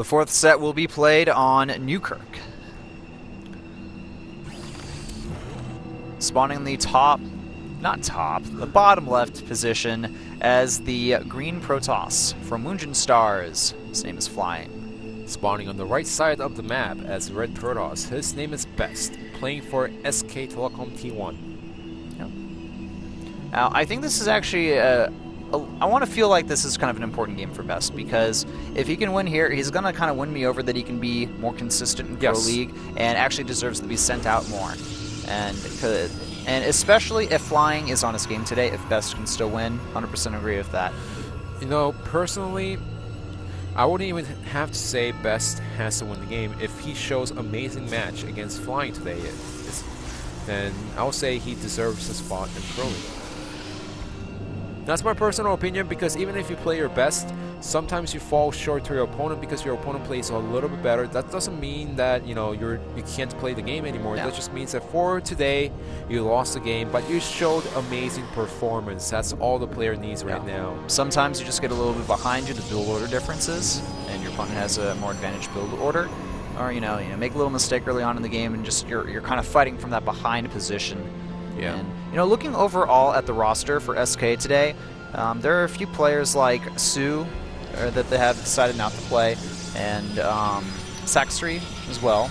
The fourth set will be played on Newkirk. Spawning the the bottom left position as the green Protoss from WOONGJIN Stars. His name is Flying. Spawning on the right side of the map as red Protoss. His name is Best, playing for SKT1. Yep. Now, I think this is actually I want to feel like this is kind of an important game for Best, because if he can win here, he's going to kind of win me over that he can be more consistent in Pro League and actually deserves to be sent out more. And especially if Flying is on his game today, if Best can still win, 100% agree with that. You know, personally, I wouldn't even have to say Best has to win the game. If he shows amazing match against Flying today, then I would say he deserves a spot in Pro League. That's my personal opinion, because even if you play your best, sometimes you fall short to your opponent because your opponent plays a little bit better. That doesn't mean that you can't play the game anymore. Yeah. That just means that for today you lost the game, but you showed amazing performance. That's all the player needs right now. Sometimes you just get a little bit behind you to build order differences, and your opponent has a more advantaged build order, or you make a little mistake early on in the game, and just you're kind of fighting from that behind position. Yeah. And looking overall at the roster for SK today, there are a few players like Sue that they have decided not to play, and Saxtree as well,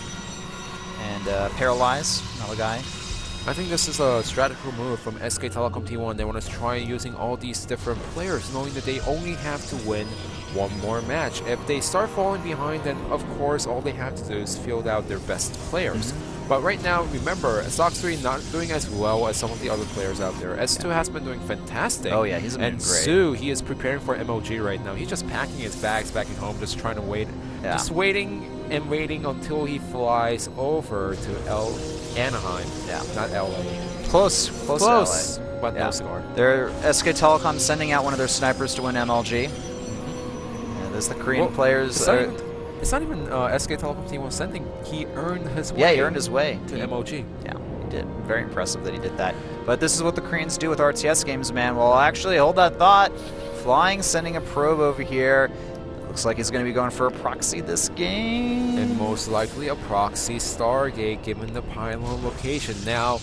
and Paralyze, another guy. I think this is a strategical move from SK Telecom T1. They want to try using all these different players, knowing that they only have to win one more match. If they start falling behind, then of course all they have to do is field out their best players. But right now, remember, Saxtree not doing as well as some of the other players out there. S2 has been doing fantastic. Oh yeah, he's been great. And Sue, he is preparing for MLG right now. He's just packing his bags back at home, just trying to wait. Yeah. Just waiting and waiting until he flies over to Anaheim. Yeah. Not LA. Close to LA. But no score. They're SK Telecom sending out one of their snipers to win MLG. Yeah, there's the Korean players. It's not even SK Telecom T1 sending. He earned his way. Yeah, he earned his way to MLG. Yeah, he did. Very impressive that he did that. But this is what the Koreans do with RTS games, man. Well, actually, hold that thought. Flying sending a probe over here. Looks like he's going to be going for a proxy this game. And most likely a proxy Stargate, given the pylon location. Now,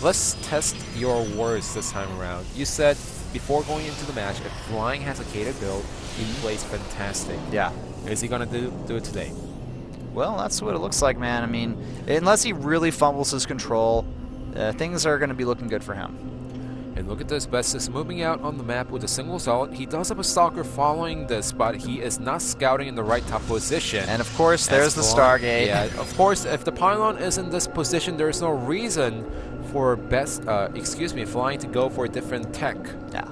let's test your words this time around. You said before going into the match, if Flying has a catered build, he plays fantastic. Yeah. Is he going to do it today? Well, that's what it looks like, man. I mean, unless he really fumbles his control, things are going to be looking good for him. And look at this. Best is moving out on the map with a single assault. He does have a stalker following this, but he is not scouting in the right top position. And of course, there's the Stargate. Yeah, of course, if the pylon is in this position, there's no reason for Flying to go for a different tech. Yeah.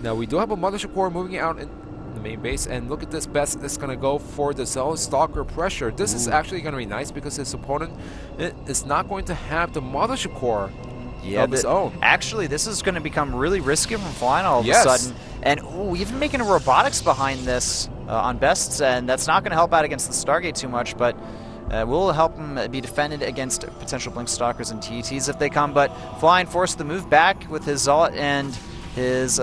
Now, we do have a Mothership Core moving out in the main base, and look at this. Best is going to go for the Zealous Stalker pressure. This is actually going to be nice because his opponent is not going to have the Mothership Core of his own. Actually, this is going to become really risky from Flying all of a sudden. And even making a robotics behind this on Best's end, that's not going to help out against the Stargate too much, but will help him be defended against potential Blink Stalkers and TETs if they come. But Flying forced the move back with his Zealot and his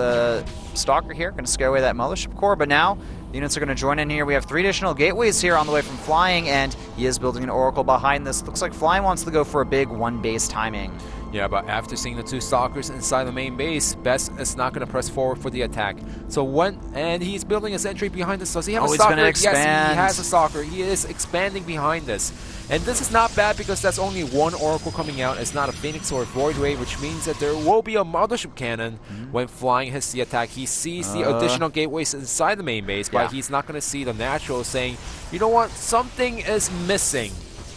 Stalker here, going to scare away that Mothership Core. But now the units are going to join in here. We have 3 additional gateways here on the way from Flying, and he is building an Oracle behind this. Looks like Flying wants to go for a big 1-base timing. Yeah, but after seeing the 2 Stalkers inside the main base, Best is not going to press forward for the attack. So and he's building a sentry behind this. Does he have a Stalker? He's going to expand. Yes, he has a Stalker. He is expanding behind this. And this is not bad because that's only 1 Oracle coming out. It's not a Phoenix or a Void Wave, which means that there will be a Mothership Cannon when Flying hits the attack. He sees the additional gateways inside the main base, but he's not going to see the natural, saying, you know what, something is missing.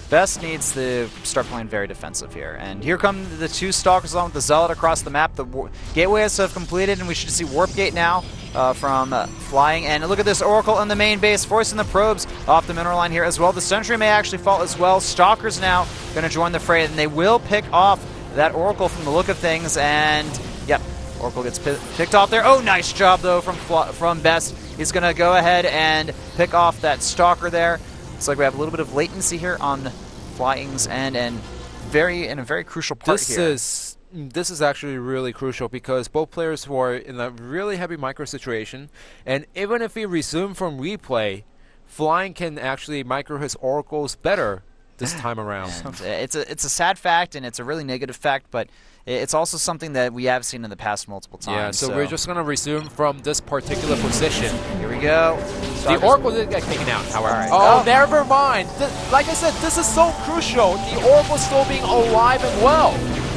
Best needs to start playing very defensive here. And here come the 2 Stalkers along with the Zealot across the map. The gateways have completed, and we should see Warp Gate now from Flying. And look at this Oracle in the main base, forcing the probes off the mineral line here as well. The Sentry may actually fall as well. Stalkers now going to join the fray, and they will pick off that Oracle from the look of things. And, yep, Oracle gets picked off there. Oh, nice job, though, from Best. He's going to go ahead and pick off that Stalker there. Looks like we have a little bit of latency here on Flying's end, and in a very crucial part here. This is actually really crucial because both players who are in a really heavy micro situation, and even if we resume from replay, Flying can actually micro his oracles better this time around. It's a sad fact, and it's a really negative fact, but it's also something that we have seen in the past multiple times. Yeah, so we're just going to resume from this particular position. Here we go. The Oracle did get taken out, however. Right. Oh, never mind. Like I said, this is so crucial. The Oracle still being alive and well.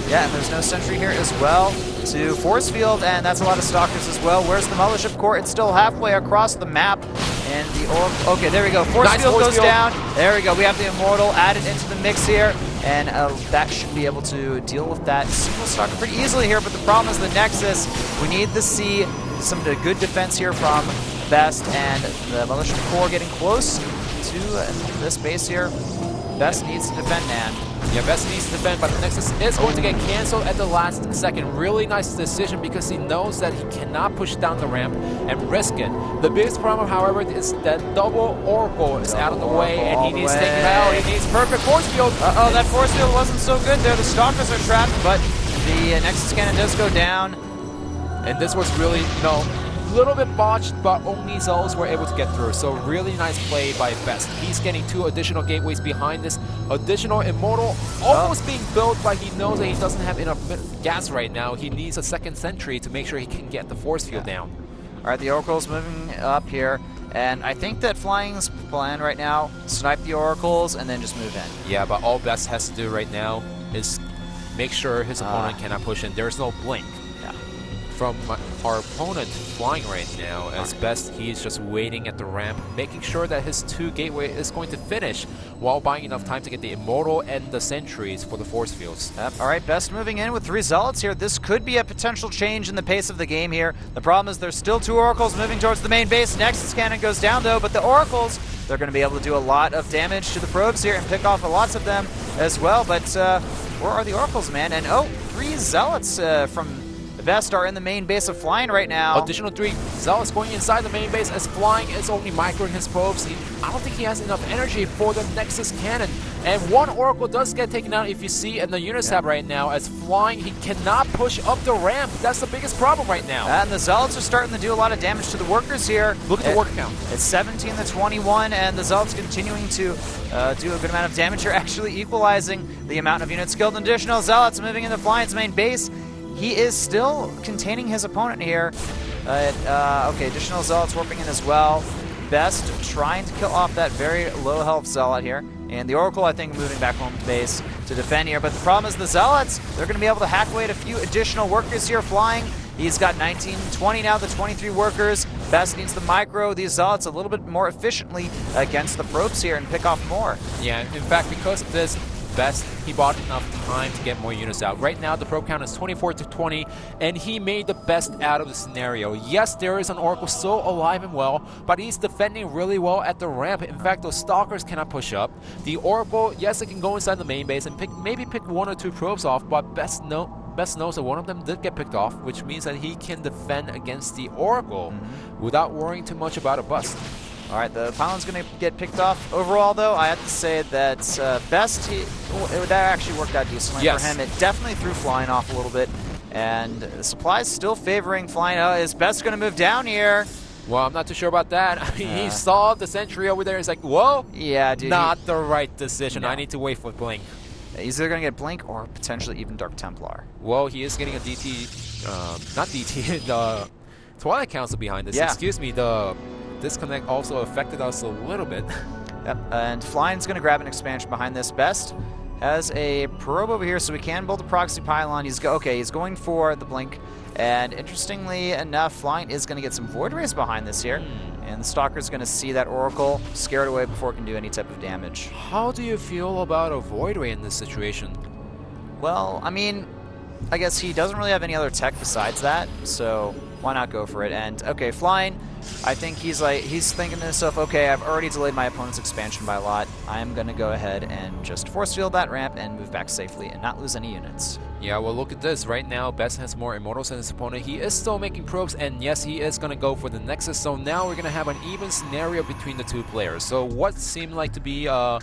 Yeah, and there's no sentry here as well to force field, and that's a lot of Stalkers as well. Where's the Mothership Core? It's still halfway across the map. And the Oracle, okay, there we go. Force field goes down. There we go. We have the Immortal added into the mix here, and that should be able to deal with that single Stalker pretty easily here. But the problem is the Nexus. We need to see some good defense here from Best, and the Mothership Core getting close to this base here. Best needs to defend, man. Yeah, Best needs to defend, but the Nexus is going to get cancelled at the last second. Really nice decision because he knows that he cannot push down the ramp and risk it. The biggest problem, however, is that double Oracle is out of the way, and he needs to take it out. He needs perfect force field. Uh-oh, that force field wasn't so good there. The Stalkers are trapped, but the Nexus cannon does go down. And this was really, a little bit botched, but only Zealots were able to get through. So really nice play by Best. He's getting 2 additional gateways behind this additional Immortal almost being built, but he knows that he doesn't have enough gas right now. He needs a second sentry to make sure he can get the force field down. All right, the Oracle's moving up here, and I think that Flying's plan right now, snipe the Oracles and then just move in. Yeah, but all Best has to do right now is make sure his opponent cannot push in. There's no blink. From our opponent Flying right now, as Best, he's just waiting at the ramp, making sure that his 2 gateway is going to finish while buying enough time to get the Immortal and the sentries for the force fields. Yep. All right, Best moving in with 3 Zealots here. This could be a potential change in the pace of the game here. The problem is there's still 2 Oracles moving towards the main base. Nexus cannon goes down though, but the Oracles, they're going to be able to do a lot of damage to the probes here and pick off lots of them as well. But where are the Oracles, man? And 3 Zealots from the Best are in the main base of Flying right now. Additional 3 Zealots going inside the main base as Flying is only microing his probes. I don't think he has enough energy for the Nexus cannon. And 1 Oracle does get taken out, if you see in the units tab right now, as Flying, he cannot push up the ramp. That's the biggest problem right now. And the Zealots are starting to do a lot of damage to the workers here. Look at the work count. It's 17 to 21, and the Zealots continuing to do a good amount of damage here, actually equalizing the amount of units killed. Additional Zealots moving into Flying's main base. He is still containing his opponent here. Okay, additional Zealots warping in as well. Best trying to kill off that very low health Zealot here. And the Oracle, I think, moving back home to base to defend here. But the problem is the Zealots, they're going to be able to hack away at a few additional workers here. Flying, he's got 19, 20 now, the 23 workers. Best needs the micro these Zealots a little bit more efficiently against the probes here and pick off more. Yeah, in fact, because of this, Best, he bought enough time to get more units out. Right now, the probe count is 24 to 20, and he made the best out of the scenario. Yes, there is an Oracle still alive and well, but he's defending really well at the ramp. In fact, those Stalkers cannot push up. The Oracle, yes, it can go inside the main base and maybe pick 1 or 2 probes off, but Best knows that one of them did get picked off, which means that he can defend against the Oracle without worrying too much about a bust. All right, the pylon's going to get picked off. Overall, though, I have to say that Best, that actually worked out decently for him. It definitely threw Flying off a little bit, and Supply's still favoring Flying. Is Best going to move down here? Well, I'm not too sure about that. I mean, he saw the sentry over there. He's like, whoa. Yeah, dude. Not the right decision. No. I need to wait for Blink. He's either going to get Blink or potentially even Dark Templar. Well, he is getting a DT, not DT, the Twilight Council behind this. Yeah. Excuse me, the disconnect also affected us a little bit. Yep, and Flying's going to grab an expansion behind this. Best has a probe over here, so we can build a proxy pylon. He's going for the Blink, and interestingly enough, Flying is going to get some Void Rays behind this here, and the Stalker's going to see that Oracle scared away before it can do any type of damage. How do you feel about a Void Ray in this situation? Well, I mean, I guess he doesn't really have any other tech besides that, so why not go for it? And okay, Flying, I think he's thinking to himself, okay, I've already delayed my opponent's expansion by a lot. I'm going to go ahead and just force field that ramp and move back safely and not lose any units. Yeah, well, look at this. Right now, Best has more Immortals than his opponent. He is still making probes, and yes, he is going to go for the Nexus. So now we're going to have an even scenario between the 2 players. So what seemed like to be a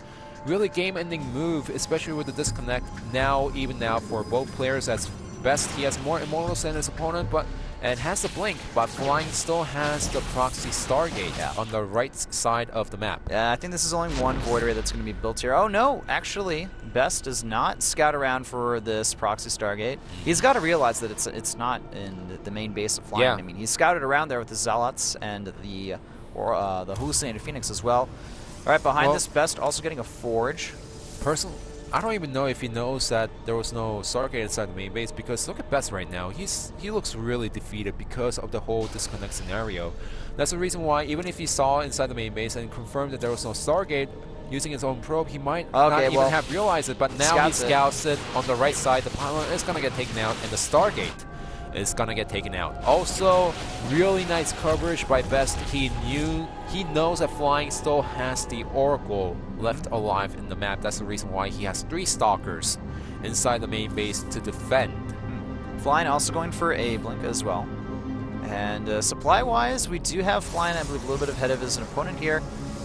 really game-ending move, especially with the disconnect now, even now, for both players. As Best, he has more Immortals than his opponent, but and has the blink, but Flying still has the proxy Stargate on the right side of the map. Yeah, I think this is only one Void Ray that's going to be built here. Oh no, actually, Best does not scout around for this proxy Stargate. He's got to realize that it's not in the main base of Flying. Yeah. I mean, he scouted around there with the Zealots and the Hallucinated Phoenix as well. All right, behind this, Best also getting a Forge. Personally, I don't even know if he knows that there was no Stargate inside the main base, because look at Best right now. He looks really defeated because of the whole disconnect scenario. That's the reason why, even if he saw inside the main base and confirmed that there was no Stargate, using his own probe, he might not even have realized it, but now he scouts it on the right side. The pylon is going to get taken out, and the Stargate is going to get taken out. Also, really nice coverage by Best. He knows that Flying still has the Oracle left alive in the map. That's the reason why he has 3 Stalkers inside the main base to defend. Flying also going for a blink as well. And supply-wise, we do have Flying, I believe, a little bit ahead of his opponent here.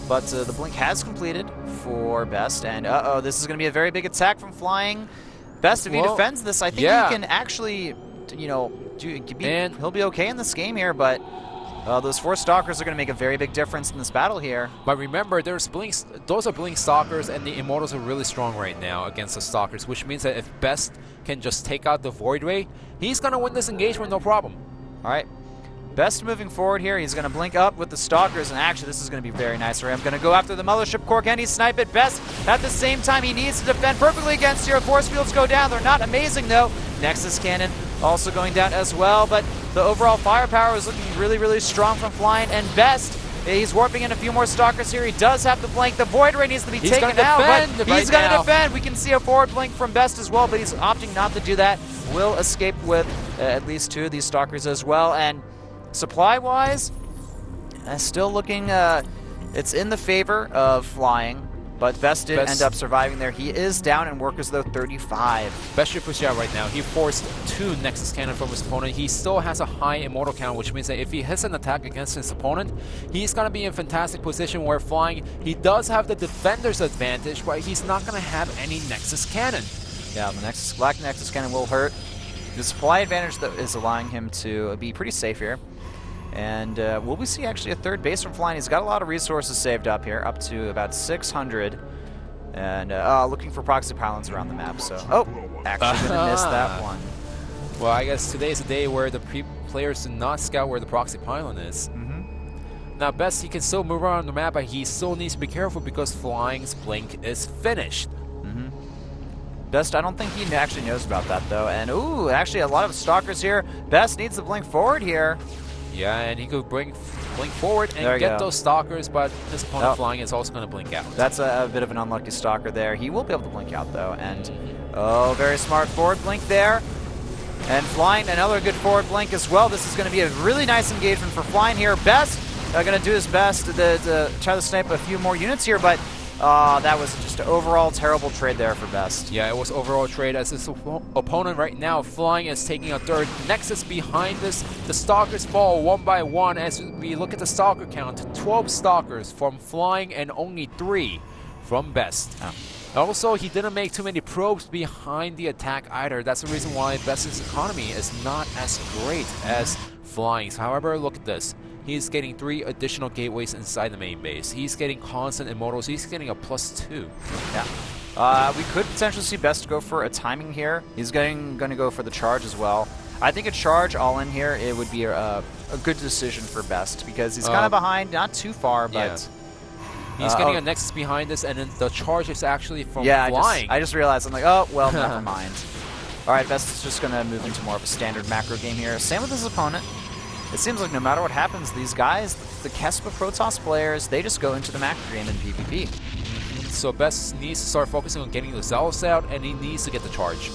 But the blink has completed for Best. And uh-oh, this is going to be a very big attack from Flying. Best, if he defends this, I think he can actually, you know, he'll be okay in this game here. But those 4 Stalkers are going to make a very big difference in this battle here. But remember, there's blinks. Those are blink Stalkers, and the Immortals are really strong right now against the Stalkers, which means that if Best can just take out the Void Ray, he's going to win this engagement no problem. All right. Best moving forward here. He's going to blink up with the Stalkers, and actually this is going to be very nice for him. Going to go after the Mothership Core. Can he snipe it? Best at the same time. He needs to defend perfectly against here. Force fields go down. They're not amazing, though. Nexus Cannon also going down as well, but the overall firepower is looking really, really strong from Flying, and Best, he's warping in a few more Stalkers here. He does have the blink. The Void Ray needs to be taken out, but he's going to defend. We can see a forward blink from Best as well, but he's opting not to do that. Will escape with at least 2 of these Stalkers as well, and supply-wise, still looking, it's in the favor of Flying, but Best did end up surviving there. He is down in Workers, though, 35. Best should push out right now. He forced 2 Nexus Cannon from his opponent. He still has a high Immortal count, which means that if he hits an attack against his opponent, he's going to be in fantastic position where Flying, he does have the defender's advantage, but he's not going to have any Nexus Cannon. Yeah, the Black Nexus Cannon will hurt. The supply advantage that is allowing him to be pretty safe here. And will we see actually a 3rd base from Flying? He's got a lot of resources saved up here, up to about 600. And looking for proxy pylons around the map. So, actually gonna miss that one. Well, I guess today's a day where the players do not scout where the proxy pylon is. Now, Best, he can still move around the map, but he still needs to be careful because Flying's blink is finished. Best, I don't think he actually knows about that, though. And, ooh, actually a lot of Stalkers here. Best needs to blink forward here. Yeah, and he could blink forward and get those Stalkers, but his opponent Flying is also going to blink out. That's a bit of an unlucky Stalker there. He will be able to blink out, though. And, very smart forward blink there. And Flying, another good forward blink as well. This is going to be a really nice engagement for Flying here. Best going to do his best to try to snipe a few more units here, but that was just an overall terrible trade there for Best. Yeah, it was overall trade as his opponent right now, Flying, is taking a 3rd Nexus behind this. The Stalkers fall 1 by 1 as we look at the Stalker count. 12 Stalkers from Flying and only 3 from Best. Also, he didn't make too many probes behind the attack either. That's the reason why Best's economy is not as great as Flying's. However, look at this. He's getting 3 additional gateways inside the main base. He's getting constant Immortals. He's getting a +2. Yeah. We could potentially see Best go for a timing here. He's going to go for the charge as well. I think a charge all in here, it would be a good decision for Best because he's kind of behind, not too far, but... He's getting a Nexus behind this, and then the charge is actually from Flying. I just realized. I'm like, oh, well, never mind. All right, Best is just going to move into more of a standard macro game here. Same with his opponent. It seems like no matter what happens, these guys, the Kespa Protoss players, they just go into the macro game in PvP. So Best needs to start focusing on getting the Zealots out, and he needs to get the charge.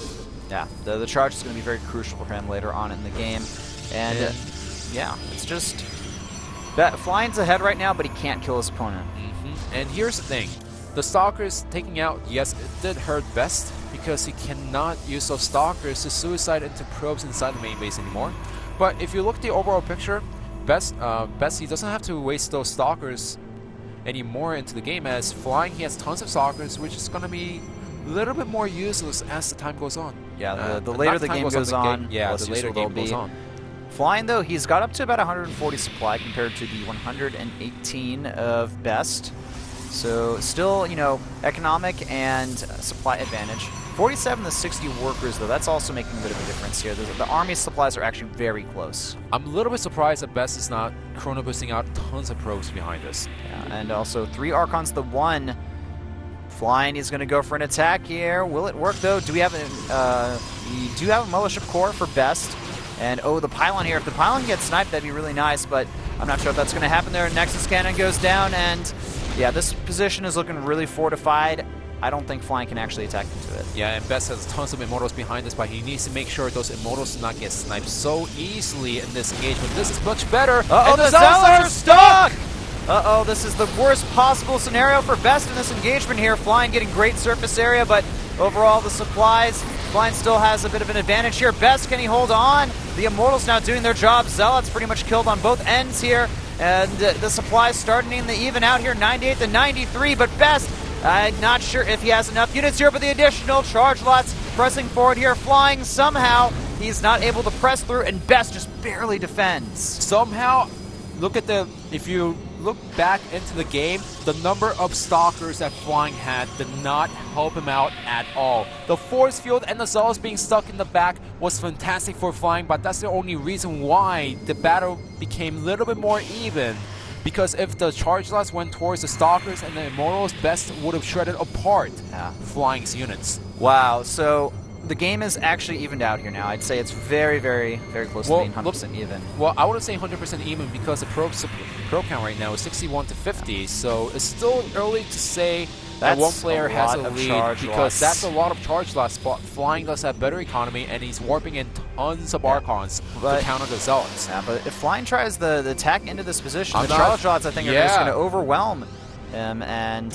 Yeah, the charge is going to be very crucial for him later on in the game. And, it's just... Flying's ahead right now, but he can't kill his opponent. And here's the thing. The Stalkers taking out, yes, it did hurt Best, because he cannot use those Stalkers to suicide into probes inside the main base anymore. But if you look at the overall picture, Best, he doesn't have to waste those Stalkers anymore into the game, as Flying, he has tons of Stalkers, which is going to be a little bit more useless as the time goes on. Yeah, the later the game goes on, the later game goes on. Flying, though, he's got up to about 140 supply compared to the 118 of Best. So still, you know, economic and supply advantage. 47 to 60 workers, though, that's also making a bit of a difference here. The army supplies are actually very close. I'm a little bit surprised that Best is not chrono boosting out tons of probes behind us. Yeah, and also 3 Archons to 1. Flying, he's going to go for an attack here. Will it work, though? Do we have we do have a Militia Core for Best. And, oh, the pylon here. If the pylon gets sniped, that'd be really nice, but I'm not sure if that's going to happen there. Nexus Cannon goes down, and, yeah, this position is looking really fortified. I don't think Flying can actually attack into it. Yeah, and Best has tons of Immortals behind us, but he needs to make sure those Immortals do not get sniped so easily in this engagement. This is much better. Uh-oh, the Zealots are stuck! Uh-oh, this is the worst possible scenario for Best in this engagement here. Flying getting great surface area, but overall the supplies, Flying still has a bit of an advantage here. Best, can he hold on? The Immortals now doing their job. Zealots pretty much killed on both ends here. And the supplies starting to even out here, 98 to 93, but Best, I'm not sure if he has enough units here, but the additional charge lots pressing forward here. Flying somehow, he's not able to press through, and Best just barely defends. Somehow, if you look back into the game, the number of Stalkers that Flying had did not help him out at all. The force field and the Zealots being stuck in the back was fantastic for Flying, but that's the only reason why the battle became a little bit more even. Because if the charge lots went towards the Stalkers and the Immortals, Best would have shredded apart Flying's units. Wow, so the game is actually evened out here now. I'd say it's very, very, very close to being 100% even. Well, I wouldn't say 100% even because the probe count right now is 61 to 50, so it's still early to say that one player has a lead because that's a lot of charge loss. Flying does have better economy, and he's warping in tons of Archons to counter the Zealots. Yeah, but if Flying tries the attack into this position, the charge lots, I think, are just going to overwhelm him, and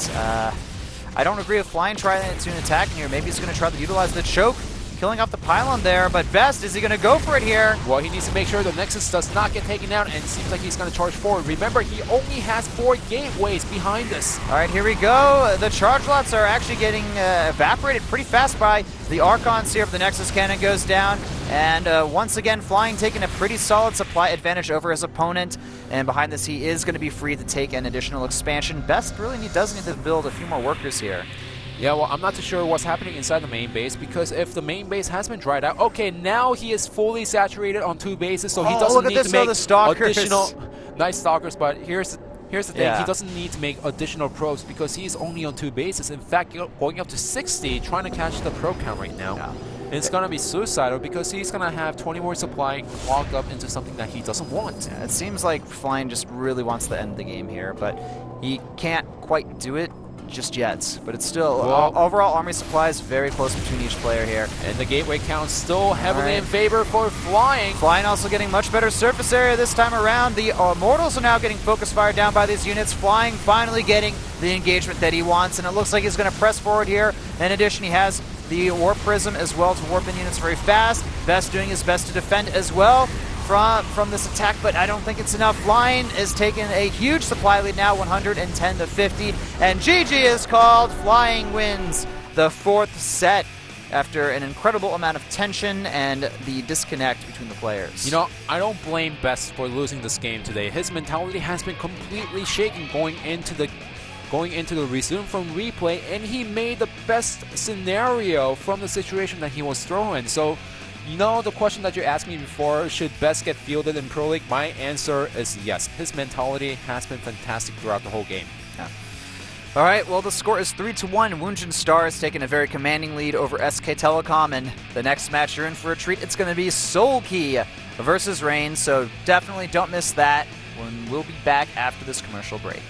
I don't agree with Flying trying to attack in here. Maybe he's going to try to utilize the choke, killing off the pylon there, but Best, is he going to go for it here? Well, he needs to make sure the Nexus does not get taken out, and it seems like he's going to charge forward. Remember, he only has 4 gateways behind us. All right, here we go. The charge lots are actually getting evaporated pretty fast by the Archons here. If the Nexus Cannon goes down, and once again, Flying taking a pretty solid supply advantage over his opponent, and behind this, he is going to be free to take an additional expansion. Best really does need to build a few more workers here. Yeah, well, I'm not too sure what's happening inside the main base, because if the main base has been dried out, okay, now he is fully saturated on 2 bases, so he doesn't need to make additional nice Stalkers, but here's the thing, he doesn't need to make additional probes because he's only on 2 bases. In fact, going up to 60, trying to catch the probe count right now. Yeah. And it's going to be suicidal because he's going to have 20 more supply clogged up into something that he doesn't want. Yeah, it seems like Flying just really wants to end the game here, but he can't quite do it just yet, but it's still overall army supplies very close between each player here, and the gateway count still heavily in favor for Flying. Flying also getting much better surface area this time around. The Immortals are now getting focus fire down by these units. Flying finally getting the engagement that he wants, and it looks like he's going to press forward here. In addition, he has the Warp Prism as well to warp in units very fast. Best doing his best to defend as well from this attack, but I don't think it's enough. Flying is taking a huge supply lead now, 110 to 50, and GG is called. Flying wins the 4th set after an incredible amount of tension and the disconnect between the players. You know, I don't blame Best for losing this game today. His mentality has been completely shaken going into the resume from replay, and he made the best scenario from the situation that he was thrown in. So, you know, the question that you asked me before, should Best get fielded in Pro League? My answer is yes. His mentality has been fantastic throughout the whole game. Yeah. All right, well, the score is 3-1. WOONGJIN Stars taking a very commanding lead over SK Telecom, and the next match you're in for a treat. It's going to be Seoulki versus Reign, so definitely don't miss that when we'll be back after this commercial break.